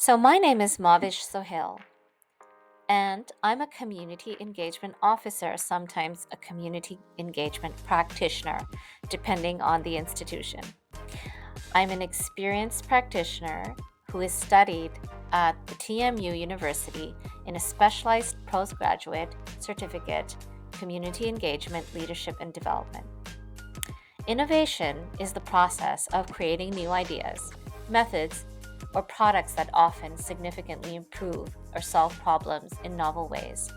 So, my name is Mavish Sohail, and I'm a community engagement officer, sometimes a community engagement practitioner, depending on the institution. I'm an experienced practitioner who has studied at the TMU University in a specialized postgraduate certificate, Community Engagement, Leadership, and Development. Innovation is the process of creating new ideas, methods, or products that often significantly improve or solve problems in novel ways.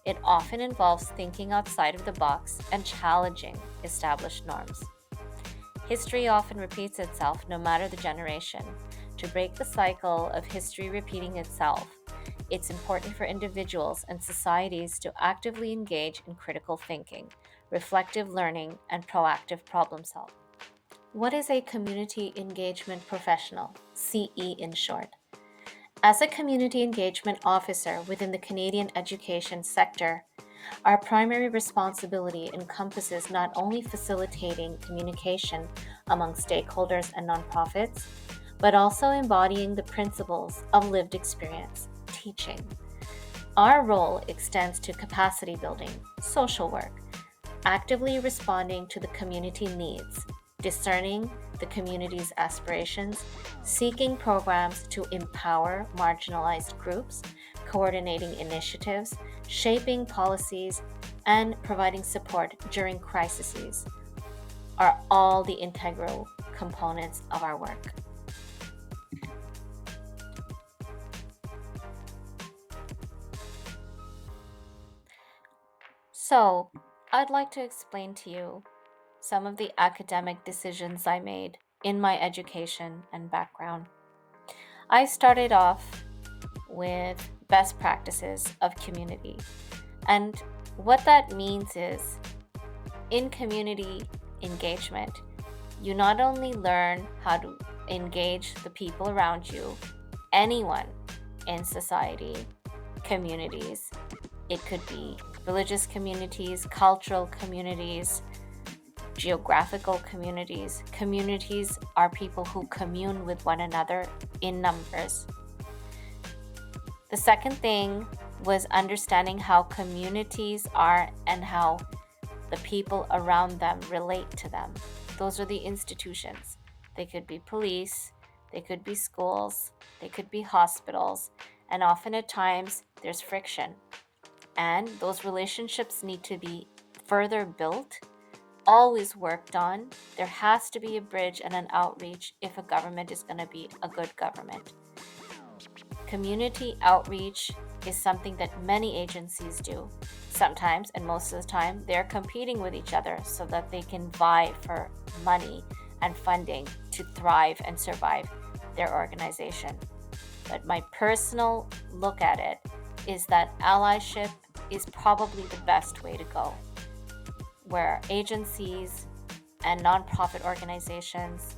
It often involves thinking outside of the box and challenging established norms. History often repeats itself no matter the generation. To break the cycle of history repeating itself, it's important for individuals and societies to actively engage in critical thinking, reflective learning, and proactive problem solving. What is a community engagement professional? CE in short. As a community engagement officer within the Canadian education sector, our primary responsibility encompasses not only facilitating communication among stakeholders and nonprofits, but also embodying the principles of lived experience, teaching. Our role extends to capacity building, social work, actively responding to the community needs, discerning the community's aspirations, seeking programs to empower marginalized groups, coordinating initiatives, shaping policies, and providing support during crises are all the integral components of our work. So, I'd like to explain to you some of the academic decisions I made in my education and background. I started off with best practices of community. And what that means is in community engagement, you not only learn how to engage the people around you, anyone in society, communities. It could be religious communities, cultural communities, geographical communities. Communities are people who commune with one another in numbers. The second thing was understanding how communities are and how the people around them relate to them. Those are the institutions. They could be police, they could be schools, they could be hospitals, and often at times there's friction. And those relationships need to be further built, always worked on. There has to be a bridge and an outreach if a government is going to be a good government. Community outreach is something that many agencies do. Sometimes, and most of the time, they're competing with each other so that they can vie for money and funding to thrive and survive their organization. But my personal look at it is that allyship is probably the best way to go, where agencies and nonprofit organizations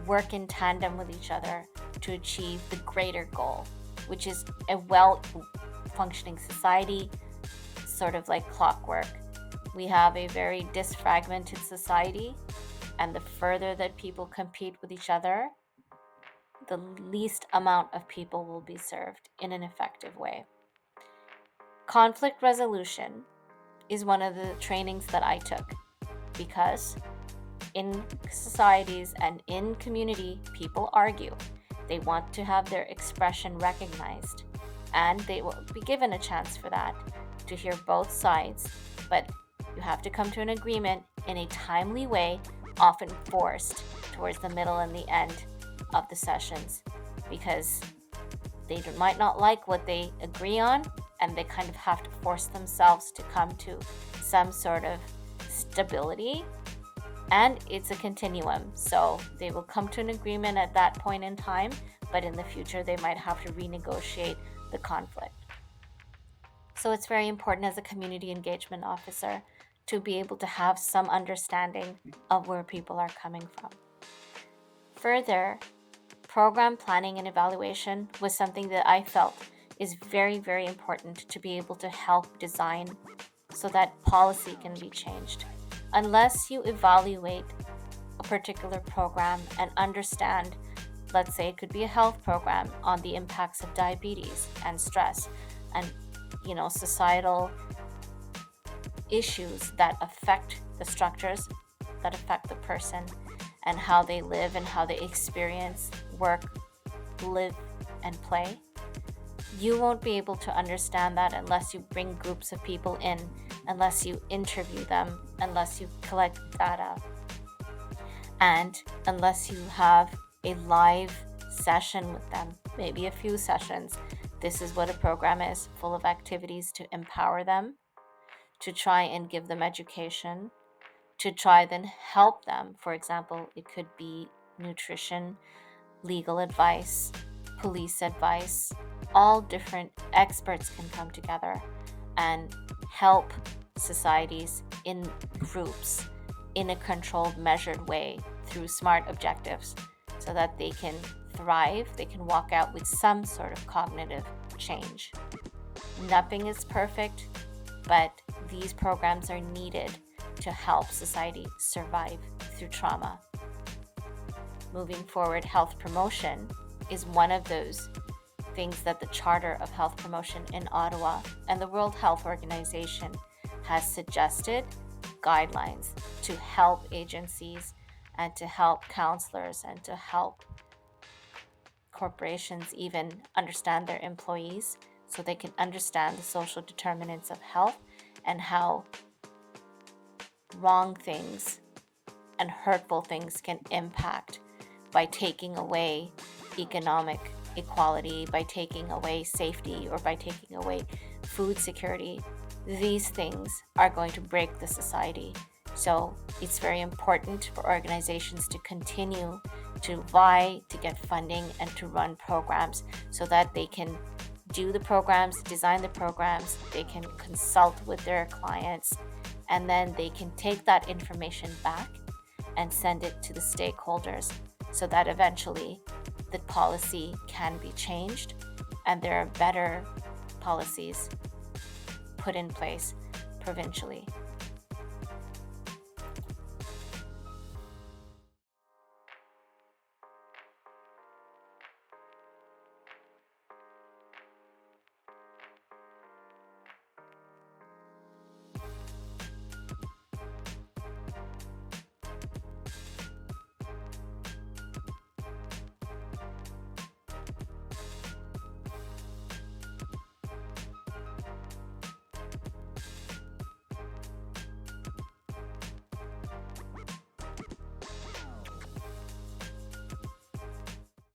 work in tandem with each other to achieve the greater goal, which is a well functioning society, sort of like clockwork. We have a very disfragmented society, and the further that people compete with each other, the least amount of people will be served in an effective way. Conflict resolution is one of the trainings that I took because in societies and in community, people argue. They want to have their expression recognized, and they will be given a chance for that to hear both sides. But you have to come to an agreement in a timely way, often forced towards the middle and the end of the sessions because they might not like what they agree on, and they kind of have to force themselves to come to some sort of stability. And it's a continuum, so they will come to an agreement at that point in time, but in the future they might have to renegotiate the conflict. So it's very important as a community engagement officer to be able to have some understanding of where people are coming from. Further, program planning and evaluation was something that I felt is very, very important to be able to help design so that policy can be changed. Unless you evaluate a particular program and understand let's say it could be a health program on the impacts of diabetes and stress and societal issues that affect the structures, that affect the person and how they live and how they experience work, live, and play. You won't be able to understand that unless you bring groups of people in, unless you interview them, unless you collect data, and unless you have a live session with them, maybe a few sessions. This is what a program is, full of activities to empower them, to try and give them education, to try then help them. For example, it could be nutrition, legal advice, police advice. All different experts can come together and help societies in groups in a controlled, measured way through smart objectives so that they can thrive, they can walk out with some sort of cognitive change. Nothing is perfect, but these programs are needed to help society survive through trauma. Moving forward, health promotion is one of those things that the Charter of Health Promotion in Ottawa and the World Health Organization has suggested guidelines to help agencies and to help counselors and to help corporations even understand their employees so they can understand the social determinants of health and how wrong things and hurtful things can impact by taking away economic equality, by taking away safety, or by taking away food security. These things are going to break the society. So it's very important for organizations to continue to vie to get funding and to run programs so that they can do the programs, design the programs, they can consult with their clients, and then they can take that information back and send it to the stakeholders so that eventually the policy can be changed and there are better policies put in place provincially.